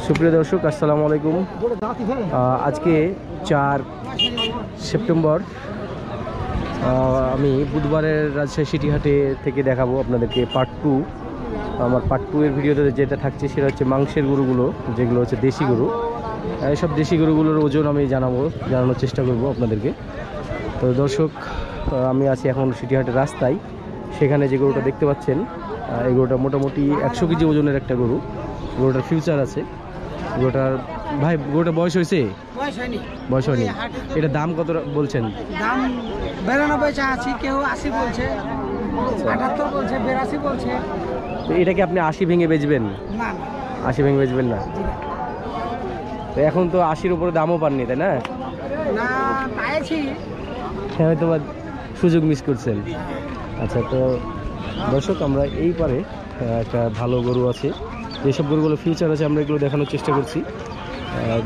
সুপ্রিয় দর্শক, আসসালামু আলাইকুম। আজকে 4 সেপ্টেম্বর, আমি বুধবারের রাজশাহী সিটি হাটে থেকে দেখাবো আপনাদেরকে পার্ট 2। আমার পার্ট 2 এর ভিডিওতে যেটা থাকছে সেটা হচ্ছে মাংসের গরুগুলো, যেগুলো হচ্ছে দেশি গরু। এইসব দেশি গরুগুলোর ওজন আমি জানানোর চেষ্টা করব আপনাদেরকে। তো দর্শক, আমি আছি এখন সিটি হাটের রাস্তায়। সেখানে যে গরুটা দেখতে পাচ্ছেন, এই গরুটা মোটামুটি 100 কেজি ওজনের একটা গরু। গরুটার ফিউচার আছে। গরুটার ভাই, গরুটার বয়স হয়েছে? বয়স হয়নি। এটা দাম কত বলছেন? দাম 92 চাচ্ছি, কেউ 80 বলছে, 78 বলছে, 82 বলছে। তো এটা কি আপনি 80 ভেঙে বেচবেন? না, 80 ভেঙে বেচবেন না? তো এখন তো 80-র উপরে দামও পাননি, তাই না? না পাইছি, হয়তো বা সুযোগ মিস করছেন। আচ্ছা, তো দর্শক, আমরা এই পারে একটা ভালো গরু আছে। যেসব গরুগুলো ফিউচার আছে আমরা এগুলো দেখানোর চেষ্টা করছি।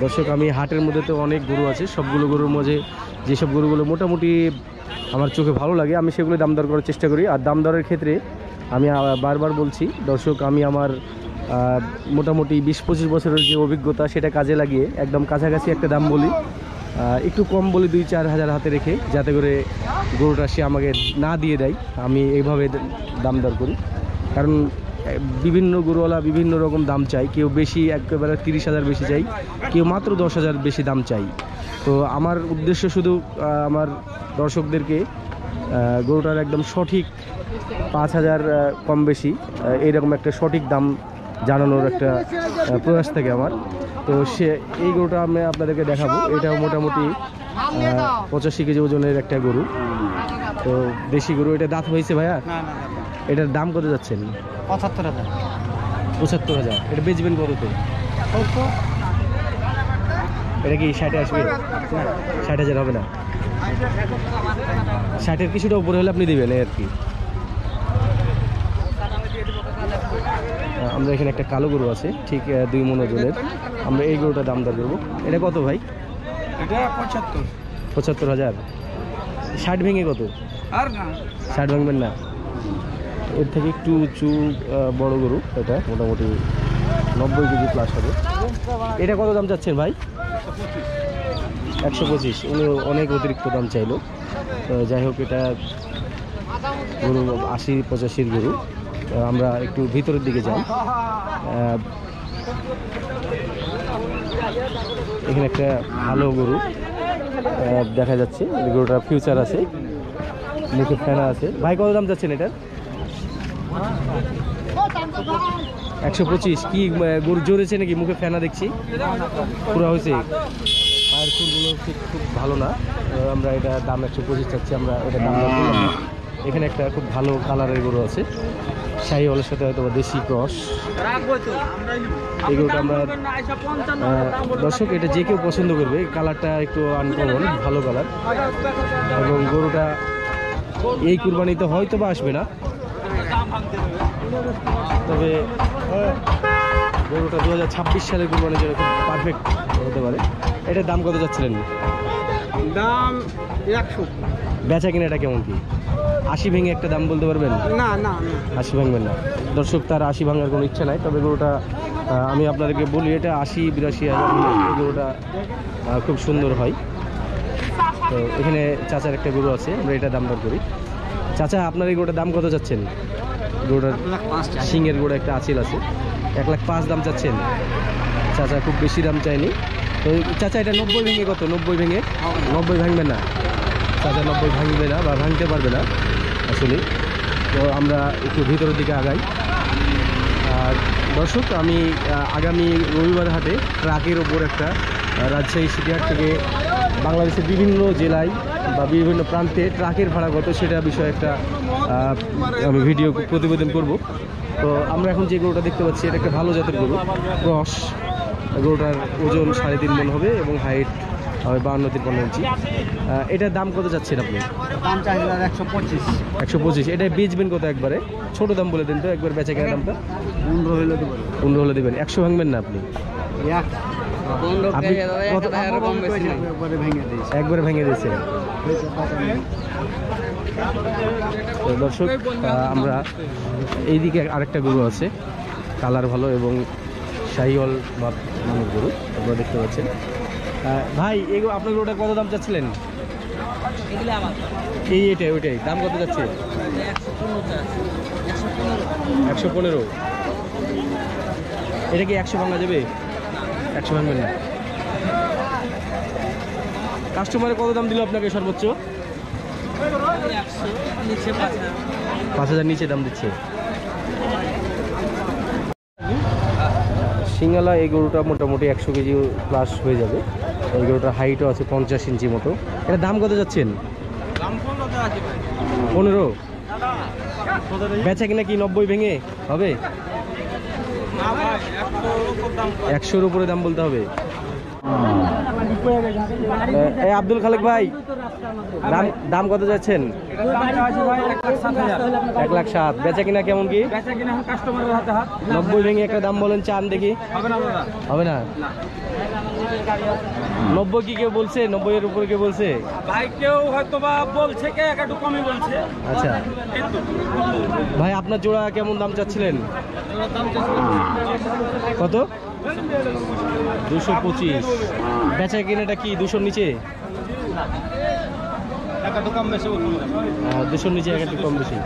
দর্শক, আমি হাটের মধ্যে তো অনেক গরু আছে, সবগুলো গরুর মাঝে যেসব গরুগুলো মোটামুটি আমার চোখে ভালো লাগে আমি সেগুলো দাম দর করার চেষ্টা করি। আর দাম দরের ক্ষেত্রে আমি বারবার বলছি দর্শক, আমি আমার মোটামুটি 20-25 বছরের যে অভিজ্ঞতা সেটা কাজে লাগিয়ে একদম কাছাকাছি একটা দাম বলি, একটু কম বলি 2-4 হাজার হাতে রেখে, যাতে করে গরুটা সে আমাকে না দিয়ে দেয়। আমি এইভাবে দাম দর করি, কারণ বিভিন্ন গরুওয়ালা বিভিন্ন রকম দাম চাই। কেউ বেশি, একেবারে 30,000 বেশি চাই, কেউ মাত্র 10,000 বেশি দাম চাই। তো আমার উদ্দেশ্য শুধু আমার দর্শকদেরকে গরুটার একদম সঠিক 5,000 কম বেশি এইরকম একটা সঠিক দাম জানানোর একটা প্রয়াস থাকে আমার। তো এই গরুটা আমি আপনাদেরকে দেখাবো। এটাও মোটামুটি 85 কেজি ওজনের একটা গরু। তো দেশি গরু, এটা দাঁত হয়েছে ভাইয়া? এটার দাম কত যাচ্ছেন? 75,000। 75,000। এটা বেচবেন কততে? এটা কি 60-এ আসবে? 60,000 হবে না? 60-এর কিছুটা উপরে হলে আপনি দিবেন আর কি। আমরা এখানে একটা কালো গরু আছে, ঠিক 2 মণ ওজনের। আমরা এই গরুটার দাম দর করবো। এটা কত ভাই? এটা 75,000। 60 ভেঙে কত? আর না, 60 ভাঙবেন না? এর থেকে একটু উঁচু বড় গরু, এটা মোটামুটি 90 কেজি প্লাস হবে। এটা কত দাম চাচ্ছেন ভাই? 125। উনি অনেক অতিরিক্ত দাম চাইলো। তো যাই হোক, এটা গরু 80-85-র গরু। আমরা একটু ভিতরের দিকে যাই। এখানে একটা ভালো গরু দেখা যাচ্ছে। গরুটার ফিউচার আছে, মুখে ফেনা আছে। ভাই, কত দাম চাচ্ছেন এটার? 125। কি গরু জোরেছে নাকি? মুখে ফেনা দেখছি, পুরো হয়েছে। পায়ের ফুলগুলো খুব ভালো না। আমরা এটা দাম 125 চাচ্ছি। আমরা এটা দাম করলাম না। এখানে একটা খুব ভালো কালারের গরু আছে, শাহিওয়ালের সাথে হয়তো দেশি ক্রস। এই গরুটা আমরা দর্শক, এটা যে কেউ পছন্দ করবে। কালারটা একটু আনকমন, ভালো কালার। এবং গরুটা এই কুরবানিতে হয়তো বা আসবে না, তবে গরুটা 2026 সালের কুরবানির জন্য খুব পারফেক্ট হতে পারে। এটার দাম কত যাচ্ছিলেন? দাম 100। বেচা কিনা এটা কেমন কি? 80 ভেঙে একটা দাম বলতে পারবেন? না না, 80 ভাঙবেন না। দর্শক, তার 80 ভাঙার কোনো ইচ্ছা নাই। তবে গরুটা আমি আপনাদেরকে বলি, এটা 80-82 হাজার। এই গরুটা খুব সুন্দর হয়। তো এখানে চাচার একটা গরু আছে, আমরা এটা দাম দর করি। চাচা, আপনার এই গরুটার দাম কত চাচ্ছেন? গরুটার সিংয়ের গরু একটা আচিল আছে, 1,05,000 দাম চাচ্ছেন। চাচা খুব বেশি দাম চাইনি। তো চাচা, এটা 90 ভেঙে কত? 90 ভেঙে? 90 ভাঙবেন না? চাচা 90 ভাঙবে না বা ভাঙতে পারবে না আসলে। তো আমরা একটু ভিতরের দিকে আগাই। আর দর্শক, আমি আগামী রবিবার হাটে ট্রাকের ওপর একটা রাজশাহী সিটি হাট থেকে বাংলাদেশের বিভিন্ন জেলায় বা বিভিন্ন প্রান্তে ট্রাকের ভাড়া কত সেটা বিষয়ে একটা আমি ভিডিও প্রতিবেদন করব। তো আমরা এখন যে গরুটা দেখতে পাচ্ছি, এটা একটা ভালো জাতের গরু, ক্রস। গরুটার ওজন 3.5 মণ হবে এবং হাইট হবে 52-53 ইঞ্চি। এটার দাম কত যাচ্ছেন আপনি? দাম চাইছিলাম 125। 125। এটা বেচবেন কত? একবারে ছোট দাম বলে দেন তো, একবার বেচা কেনার দামটা। 15 হলে দেবেন। 15 হলে দেবেন। 100 ভাঙবেন না আপনি? একবারে ভেঙে দিয়েছেন। দর্শক, আমরা এইদিকে আরেকটা গরু আছে, কালার ভালো এবং শাহিওয়াল মানের গরু আপনারা দেখতে পাচ্ছেন। ভাই এগুলো আপনার গরুটা কত দাম চাচ্ছিলেন? ওইটাই দাম কত যাচ্ছে? 115। এটা কি 100 ভাঙা যাবে? 100 ভাঙবেন না। কাস্টমারে কত দাম দিল আপনাকে সর্বোচ্চ? 5,000 নিচে দাম দিচ্ছে। সিঙ্গালা এই গরুটা মোটামুটি 100 কেজি প্লাস হয়ে যাবে। এই গরুটার হাইটও আছে 50 ইঞ্চি মতো। এটা দাম কত যাচ্ছেন? 15। বেচা কিনা কি 90 ভেঙে হবে? 100-র উপরে দাম বলতে হবে। আব্দুল খালেক ভাই, দাম কত যাচ্ছেন? 1,07,000। বেচা কিনা কেমন কি? 90 ভেঙে একটা দাম বলেন, চান দেখি। হবে না? 90 কি কেউ বলছে? 90 এর উপরে কেউ বলছে? ভাই কেউ হয়তো বা বলছে, কে একটু কমই বলছে। আচ্ছা ভাই, আপনার জোড়া কেমন দাম চাচ্ছিলেন? কত? 225। বেচা কিনাটা কি 200-র নিচে? 200-র নিচে, একটু কম বেশি।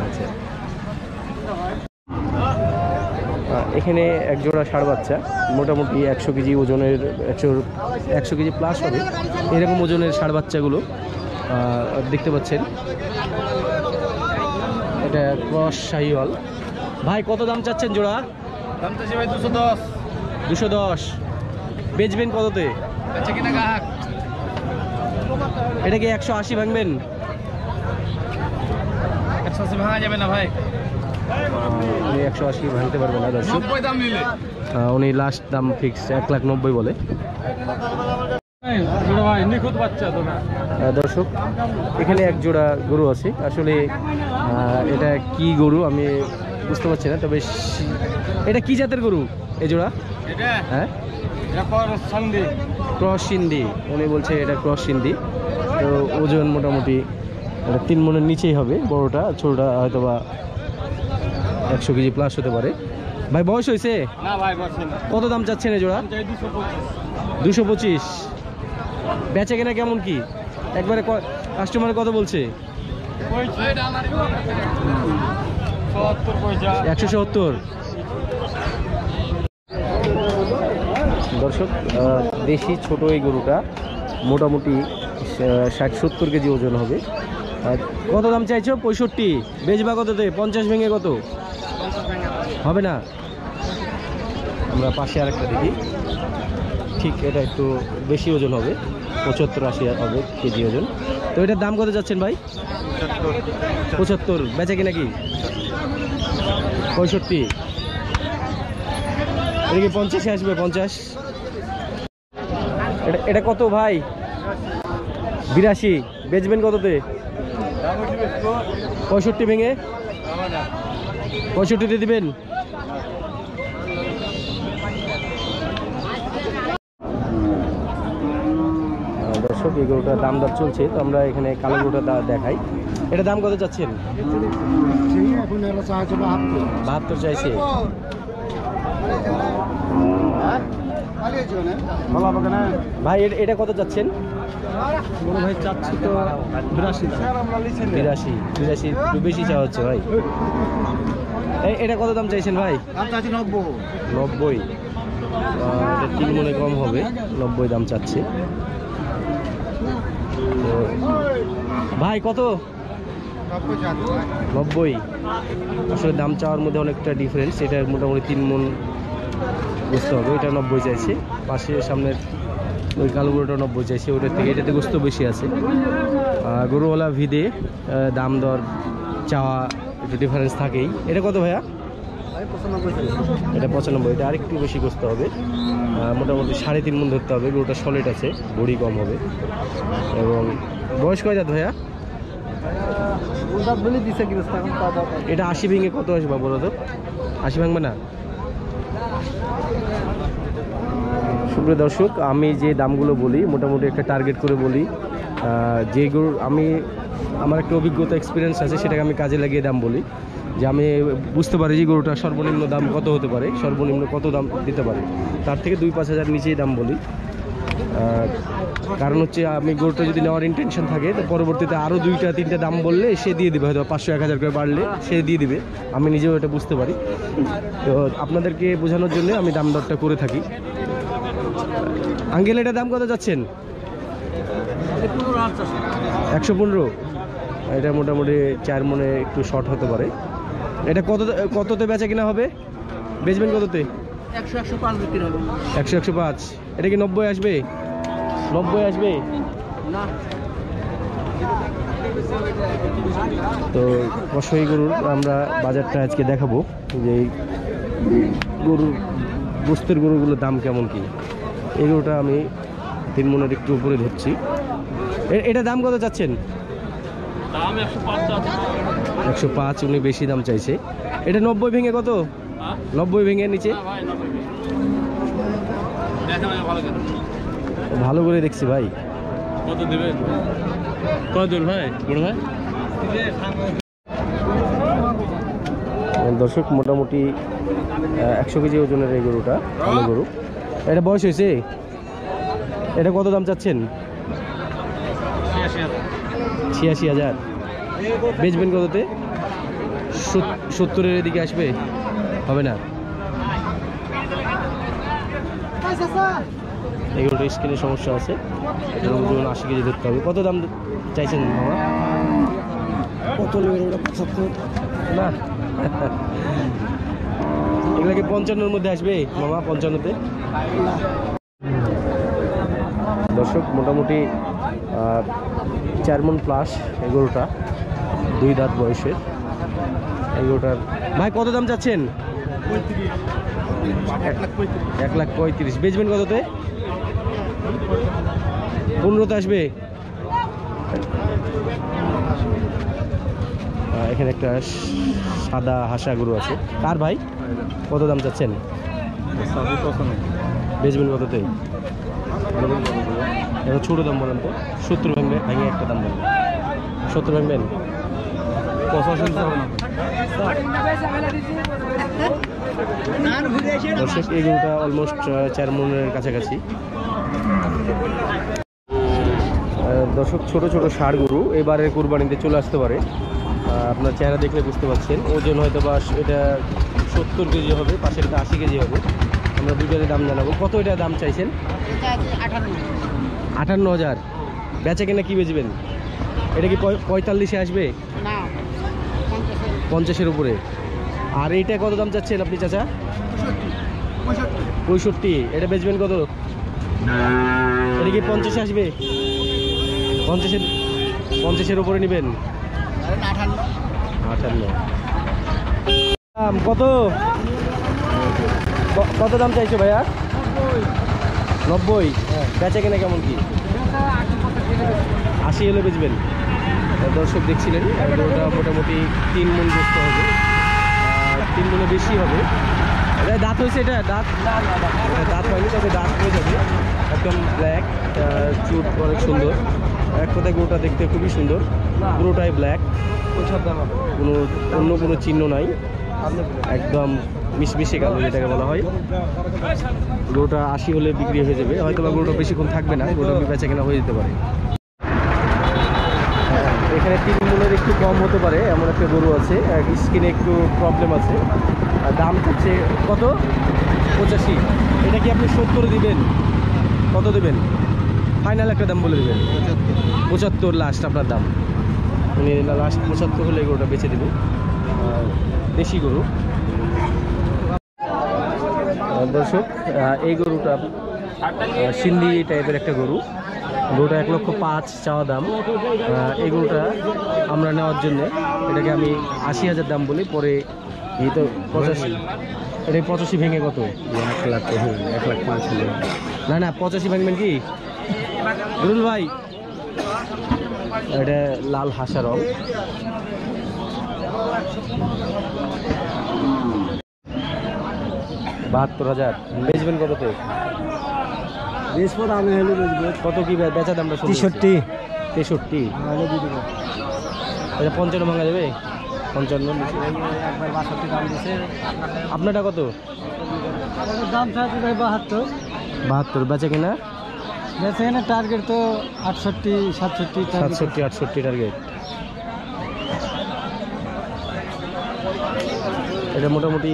আচ্ছা, এখানে এক জোড়া ষাঁড় বাচ্চা, মোটামুটি 100 কেজি ওজনের, 100 কেজি প্লাস হবে এরকম ওজনের ষাঁড় বাচ্চাগুলো দেখতে পাচ্ছেন। এটা ক্রস শাহিওয়াল। ভাই কত দাম চাচ্ছেন জোড়া? দাম চাচ্ছি ভাই 210। 210। বেচবেন কততে? এটা কি 180 ভাঙবেন? 180 ভাঙা যাবে না ভাই। উনি 180 ভাঙতে পারবে না দর্শক। উনি লাস্ট দাম ফিক্স 1,90,000 বলে। দর্শক এখানে এক জোড়া গরু আছে, আসলে এটা কি গরু আমি বুঝতে পারছি না, তবে এটা কি জাতের গরু এই জোড়া? হ্যাঁ, ক্রস সিন্ধি। উনি বলছে এটা ক্রস সিন্ধি। তো ওজন মোটামুটি 3 মনের নিচেই হবে, বড়টা, ছোটটা হয়তো বা 100 কেজি প্লাস হতে পারে। ভাই বয়স হয়েছে? কত দাম চাচ্ছেন এই জোড়া? 225। বেচা কেনা কেমন কি? একবারে কাস্টমার কত বলছে? 170। দর্শক দেশি ছোট এই গরুটা মোটামুটি 60-70 কেজি ওজন হবে। কত দাম চাইছো? 65। বেচবা কততে? 50 ভেঙে কত হবে না? আমরা পাশে আরেকটা দেখি, ঠিক এটা একটু বেশি ওজন হবে, 75-80 হবে কেজি ওজন। তো এটার দাম কত যাচ্ছেন ভাই? 75। বেচা কিনা কি 65? এটা কি 50-এ আসবে? 50। এটা কত ভাই? 82। বেচবেন কততে? 65 ভেঙে 65-তে দিবেন? দর্শক এই গরুটার দাম দর চলছে, তো আমরা এখানে কালো গরুটা দেখাই। এটা দাম কত চাচ্ছেন? 72 চাইছে। ভাই এটা কত চাচ্ছেন? ভাই চাচ্ছি তো 82। 82 একটু বেশি চাওয়া হচ্ছে ভাই। এটা কত দাম চাইছেন ভাই? 90। এটা 3 মনে কম হবে, 90 দাম চাচ্ছে। ভাই কত? 90। আসলে দাম চাওয়ার মধ্যে অনেকটা ডিফারেন্স। এটা মোটামুটি 3 মন গোস্ত হবে, এটা 90 চাইছে। পাশে সামনের ওই কালো গরুটা 90 চাইছে, ওটার থেকে এটাতে গোস্ত বেশি আছে। গরুওয়ালা ভিদে দাম দর চাওয়া একটু ডিফারেন্স থাকেই। এটা কত ভাইয়া? এটা 95। এটা আরেকটু বেশি গোস্ত হবে, মোটামুটি 3.5 মন ধরতে হবে। গরুটা সলিড আছে, বড়ি কম হবে। এবং বয়স কয় দাঁত ভাইয়া? এটা 80 ভেঙে কত আসবে বলো তো? 80 ভাঙবে না? সুপ্রিয় দর্শক, আমি যে দামগুলো বলি মোটামুটি একটা টার্গেট করে বলি। যে গরু আমার একটা অভিজ্ঞতা, এক্সপিরিয়েন্স আছে, সেটাকে আমি কাজে লাগিয়ে দাম বলি। যে আমি বুঝতে পারি যে গরুটা সর্বনিম্ন দাম কত হতে পারে, সর্বনিম্ন কত দাম দিতে পারে, তার থেকে 2-5 হাজার নিচেই দাম বলি। কারণ হচ্ছে আমি গরুটা যদি নেওয়ার ইন্টেনশন থাকে তো পরবর্তীতে আরও 2-3টা দাম বললে সে দিয়ে দেবে, হয়তো 500-1000 করে বাড়লে সে দিয়ে দিবে, আমি নিজেও এটা বুঝতে পারি। তো আপনাদেরকে বোঝানোর জন্য আমি দাম দরটা করে থাকি। আঙ্কেল এটা দাম কত যাচ্ছেন? 115। এটা মোটামুটি 4 মনে একটু শর্ট হতে পারে। এটা কততে বেচা কিনা হবে? বেচবেন কততে? 100-105 বিক্রি হবে। 100-105। এটা কি 90 আসবে? 90 আসবে না। তো কষাই গরুর আমরা বাজারটা আজকে দেখাবো যে এই গরুর গোস্তের গরুগুলোর দাম কেমন কি। এই গরুটা আমি 3 মনের একটু উপরে ধরছি। এটা দাম কত চাচ্ছেন? দাম 105। উনি বেশি দাম চাইছে। এটা 90 ভেঙে কত? 90 ভেঙে নিচে ভালো করে দেখছি ভাই। কত দেবেন? কত দূর ভাই? বড় ভাই দর্শক মোটামুটি 100 কেজি ওজনের এই গরুটা, ভালো গরু। এটা বয়স হয়েছে? এটা কত দাম চাচ্ছেন? 86,000। বেচবেন কততে? 70-এর দিকে আসবে? হবে না। এগুলোর স্কিনের সমস্যা আছে, এবং 80 কেজি ধরতে হবে। কত দাম চাইছেন মামা? কত নেবেন? 75 না। এগুলো কি 55-এর মধ্যে আসবে মামা? 55-তে? দর্শক মোটামুটি 4 মণ প্লাস এই গরুটা, 2 দাঁত বয়সের এই গরুটার। ভাই কত দাম চাচ্ছেন? 1,35,000। বেচবেন কততে? 15-তে আসবে? এখানে একটা সাদা হাসা গরু আছে। কার ভাই? কত দাম চাচ্ছেন? বেচবেন কততে? এবার ছোটো দাম বলেন তো। 70 ভাঙবে? ভাঙে একটা দাম বলবেন। 70 ভাঙবেন? 85 দর্শক এই গরুটা অলমোস্ট 4 মণের কাছাকাছি। দর্শক ছোট ছোট ষাঁড় গরু এবারের কুরবানিতে চলে আসতে পারে। আপনার চেহারা দেখলে বুঝতে পারছেন। ওজন হয়তো বা এটা 70 কেজি হবে, পাশেরটা 80 কেজি হবে। আমরা দুইটারই দাম জানাবো। কত এটা দাম চাইছেন? 58,000। বেচা কিনা কি বেচবেন? এটা কি 45-এ আসবে? 50-এর উপরে। আর এইটা কত দাম চাচ্ছেন আপনি চাচা? 65। এটা বেচবেন কত? এটা কি 50-এ আসবে? 50-এর উপরে নেবেন? 58। কত কত দাম চাইছো ভাইয়া? 90। বেচা কেনা কেমন কি? 80 হলে বেচবেন। দর্শক দেখছিলেন ওটা মোটামুটি 3 মণ গোস্ত হবে, 3 মণে বেশি হবে। এটা দাঁত হয়েছে? এটা দাঁত দাঁত হয়নি, তবে দাঁত হয়ে যাবে। একদম ব্ল্যাক, চুট অনেক সুন্দর। এক কথায় গরুটা দেখতে খুবই সুন্দর। পুরোটাই ব্ল্যাক, অন্য কোনো চিহ্ন নাই, একদম মিশমিশে কালো যেটাকে বলা হয়। গরুটা 80 হলে বিক্রি হয়ে যাবে। হয়তো বা গরুটা বেশিক্ষণ থাকবে না, গরুটা বেচা কেনা হয়ে যেতে পারে। এখানে 3 মণের একটু কম হতে পারে এমন একটা গরু আছে, স্কিনে একটু প্রবলেম আছে। দাম হচ্ছে কত? 85। এটা কি আপনি 70 দিবেন? কত দেবেন? ফাইনাল একটা দাম বলে দেবেন। 75 লাস্ট আপনার দাম। উনি লাস্ট 75 হলে এই গরুটা বেচে দেবে। দেশি গরু। দর্শক এই গরুটা সিন্ধি টাইপের একটা গরু। গরুটা 1,05,000 চাওয়া দাম। এই গরুটা আমরা নেওয়ার জন্য এটাকে আমি 80,000 দাম বলি, পরে এই তো 85। এটা 85 ভেঙে কত? 1,05,000। না না 85 ভাঙবেন কি রুল ভাই? এটা লাল হাসা রং। 72,000। বেচবেন কততে? আমি হলে কত কি বেচা দামটা? 63। 63। এটা 55 ভাঙা যাবে? 55 নিচে। একবার 62 দাম দিছে। আপনারটা কত? আমাদের দাম চাইছে ভাই 72। 72 বেচা কিনা? বেচে কিনা টার্গেট তো 68 67 67 68 টার্গেট। এটা মোটামুটি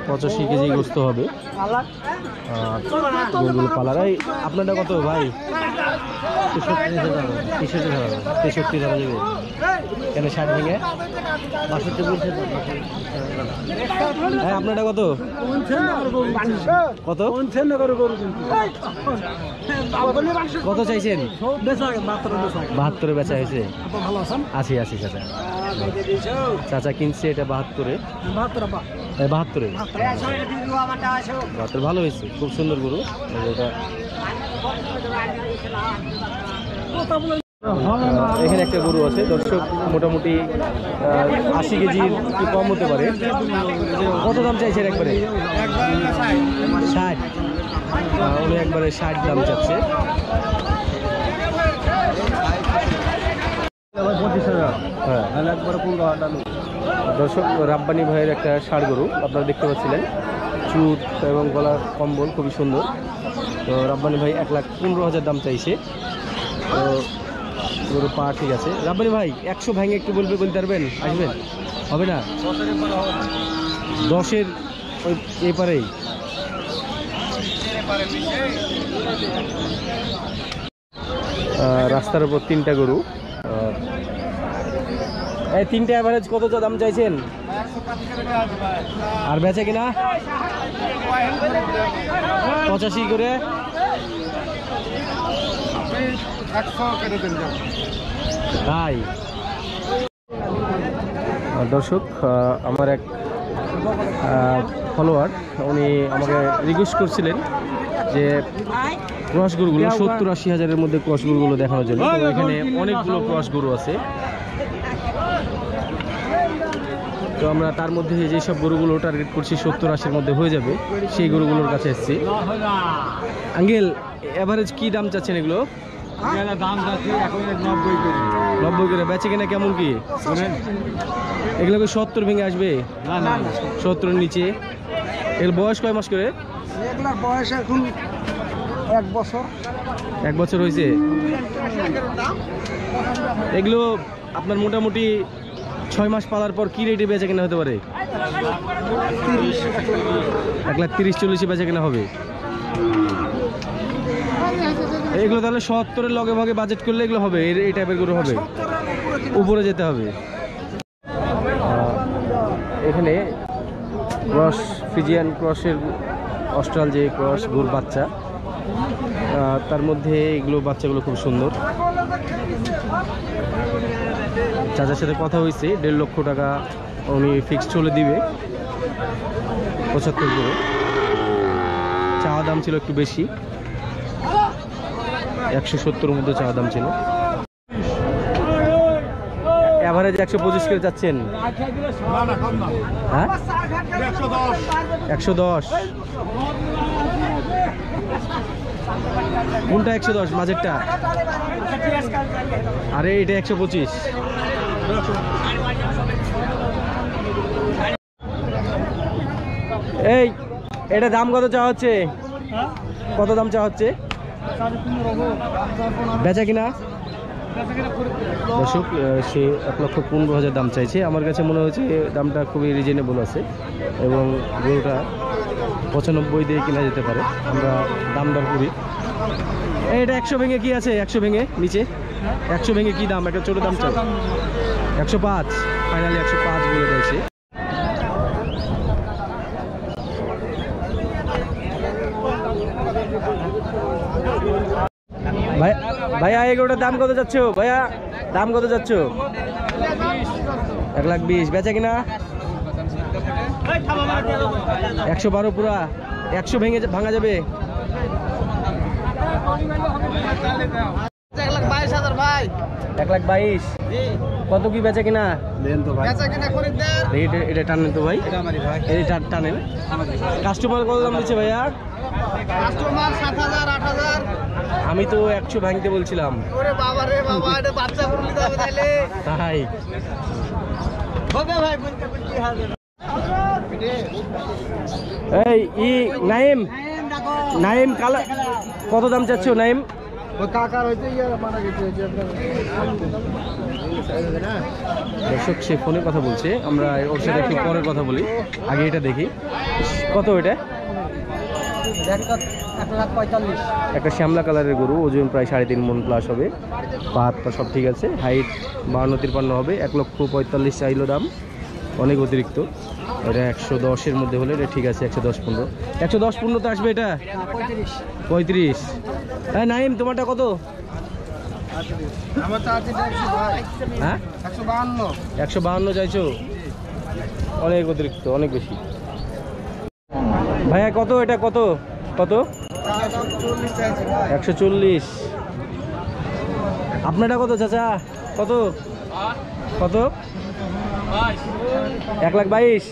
85 কেজি গোস্ত হবে। গরুগুলো পালার। আপনারটা কত ভাই? 63 ধরা যাবে। কেন 60 ভেঙে 62 বলছে? হ্যাঁ, আপনারটা কত? কত কত চাইছেন? 72 বেচা হয়েছে। আছি আছি চাচা। চাচা কিনছে এটা 72-এ। 72 ভালো হয়েছে, খুব সুন্দর গরু এটা। এখানে একটা গরু আছে দর্শক, মোটামুটি 80 কেজির একটু কম হতে পারে। কত দাম চাইছেন একবারে? 60। উনি একবারে 60 দাম চাচ্ছে। হ্যাঁ, দর্শক রাব্বানি ভাইয়ের একটা ষাঁড় গরু আপনারা দেখতে পাচ্ছিলেন, চুট এবং গলার কম্বল খুবই সুন্দর। তো রাব্বানি ভাই 1,15,000 দাম চাইছে। তো গরু পা ঠিক আছে। রাব্বানি ভাই 100 ভেঙে একটু বলতে পারবেন? আসবেন? হবে না? 10-এর ওই এপারেই। রাস্তার উপর 3টা গরু। এই 3টা অ্যাভারেজ কত দাম চাইছেন? আর বেচে কিনা? 85 করে। তাই দর্শক, আমার এক ফলোয়ার উনি আমাকে রিকোয়েস্ট করছিলেন যে ক্রস গরুগুলো 70-80 হাজারের মধ্যে ক্রস গরুগুলো দেখানোর জন্য। তো এখানে অনেকগুলো ক্রস গরু আছে। তো আমরা তার মধ্যে যেসব গরুগুলো টার্গেট করছি 70-80-র মধ্যে হয়ে যাবে, সেই গরুগুলোর কাছে এসেছি। আঙ্কেল, এভারেজ কি দাম চাচ্ছেন এগুলো? দাম যাচ্ছে এখন 90 করে। বেচে কিনা কেমন কি? এগুলো 70 ভেঙে আসবে? না 70-এর নিচে। এগুলো বয়স কয় মাস করে? এগুলার বয়স এখন 1 বছর। 1 বছর হয়েছে। এগুলো আপনার মোটামুটি 6 মাস পালার পর কি রেটে বেচা কিনা হতে পারে? 1,30,40 বেচা কিনা হবে। এগুলো তাহলে 70-এর লগে ভাগে বাজেট করলে এগুলো হবে, এই টাইপের গরু হবে, উপরে যেতে হবে। এখানে ক্রস ফ্রিজিয়ান ক্রসের অস্ট্রাল যে ক্রস গরুর বাচ্চা, তার মধ্যে এগুলো বাচ্চাগুলো খুব সুন্দর। চাচার সাথে কথা হয়েছে, 1.5 লক্ষ টাকা উনি ফিক্সড চলে দিবে 75 করে। চাওয়া দাম ছিল একটু বেশি, 170-এর মধ্যে চাওয়া দাম ছিল। এভারেজ 125 করে যাচ্ছেন? হ্যাঁ, 110। কোনটা 110? মাঝেরটা? আরে এটা 125। এই এটা দাম কত চাওয়া হচ্ছে? কত দাম চাওয়া হচ্ছে? বেচা কিনা? দর্শক, সে 1,15,000 দাম চাইছে। আমার কাছে মনে হচ্ছে দামটা খুবই রিজনেবল আছে এবং গরুটা 95 দিয়ে কিনা যেতে পারে। আমরা দাম দর করি। এটা 100 ভেঙে কি আছে? 100 ভেঙে নিচে 100 ভেঙে কি দাম? একটা ছোট দাম চাই 105। ফাইনালি 105 বলে দিয়েছে। ভাইয়া এগুলোটার দাম কত যাচ্ছ? ভাইয়া দাম কত যাচ্ছ? 1,20,000। বেচা কিনা? 112 পুরা। 100 ভেঙে ভাঙা যাবে? 1,22,000 ভাই। 1,22,000। কত কি বেচা কিনা? এটা টানেন তো ভাই, এটা টানেন। কাস্টমার কত দাম দিচ্ছে ভাইয়া? কাস্টমার 7,000 8,000। আমি তো 100 ভাঙতে বলছিলাম। ওরে বাবা রে বাবা, এটা বাচ্চা গরু নিতে হবে তাইলে। তাই এই নাইম নাইম কালা কত দাম চাচ্ছ নাইম? দর্শক সে ফোনে কথা বলছে, আমরা ওর সাথে একটু পরের কথা বলি, আগে এটা দেখি কত এটা। একটা শ্যামলা কালারের গরু, ওজন প্রায় 3.5 মণ প্লাস হবে, পা হাত পা সব ঠিক আছে, হাইট 52-53 হবে, 1,45,000 চাইলো দাম, অনেক অতিরিক্ত। এটা 110-এর মধ্যে হলে এটা ঠিক আছে, 110-15 110-15 তো আসবে এটা 35। হ্যাঁ নাইম তোমারটা কত? হ্যাঁ 152 চাইছো, অনেক অতিরিক্ত, অনেক বেশি। ভাইয়া কত এটা, কত কত? 140। আপনারটা কত চাচা, কত কত? 1,22,000।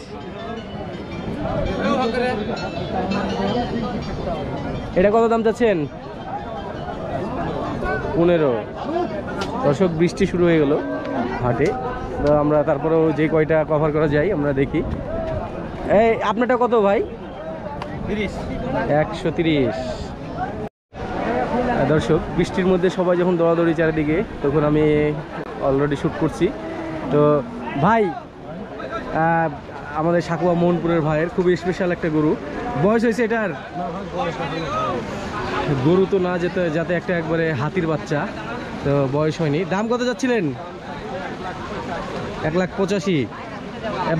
এটা কত দাম চাচ্ছেন? 15। দর্শক বৃষ্টি শুরু হয়ে গেল হাটে, তো আমরা তারপরেও যে কয়টা কভার করা যায় আমরা দেখি। এই আপনারটা কত ভাই? 130। দর্শক বৃষ্টির মধ্যে সবাই যখন দৌড়াদৌড়ি চারিদিকে, তখন আমি অলরেডি শ্যুট করছি। তো ভাই আমাদের সাকুয়া মোহনপুরের ভাইয়ের খুবই স্পেশাল একটা গরু, বয়স হয়েছে এটার? গরু তো না যেতে যাতে একটা একবারে হাতির বাচ্চা, তো বয়স হয়নি। দাম কত যাচ্ছিলেন? 1,85,000।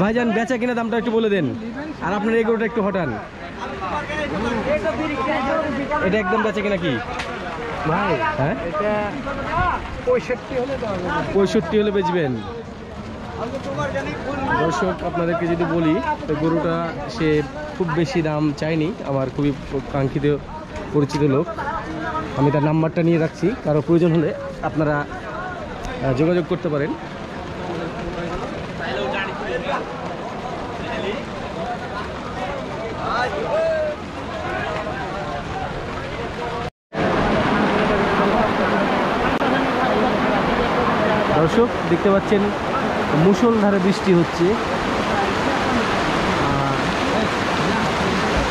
ভাইজান বেচা কিনা দামটা একটু বলে দেন, আর আপনার এই গরুটা একটু হটান। এটা একদম বেচা কিনা কি ভাই? হ্যাঁ 65 হলে বেচবেন। দর্শক আপনাদেরকে যদি বলি, তো গরুটা সে খুব বেশি দাম চায়নি, আমার খুবই কাঙ্ক্ষিত পরিচিত লোক, আমি তার নাম্বারটা নিয়ে রাখছি, কারো প্রয়োজন হলে আপনারা যোগাযোগ করতে পারেন। দর্শক দেখতে পাচ্ছেন মুষলধারে বৃষ্টি হচ্ছে,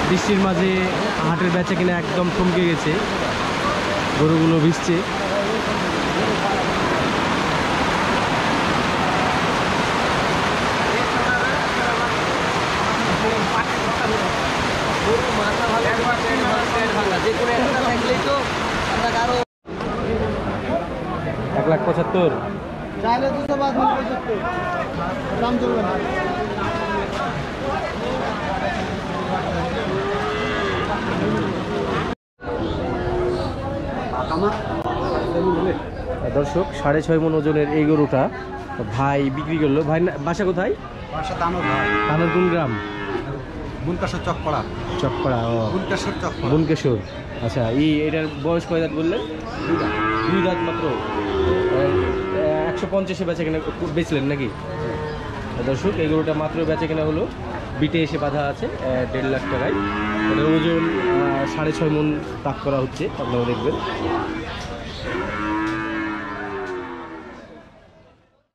বৃষ্টির মাঝে হাটের বেচা কিনা একদম থমকে গেছে, গরুগুলো ভিজছে। এক 1,75,000 চাইলে 200 বাদ দাম চলবে না। দর্শক 6.5 মণ ওজনের এই গরুটা ভাই বিক্রি করলো। ভাই বাসা কোথায়? বাসা তানোর কোন গ্রাম? বুনকেশ্বর চকপাড়া। চকপাড়া, ও বুনকেশ্বর। আচ্ছা, এটার বয়স কয় দাঁত বললেন? 2 দাঁত মাত্র। 150-এ বেচা কেনা বেচলেন নাকি? দর্শক এই গরুটা মাত্র বেচা কেনা হলো, বিটে এসে বাঁধা আছে 1.5 লাখ টাকায়। এটার ওজন 6.5 মণ তাক করা হচ্ছে, আপনারা দেখবেন।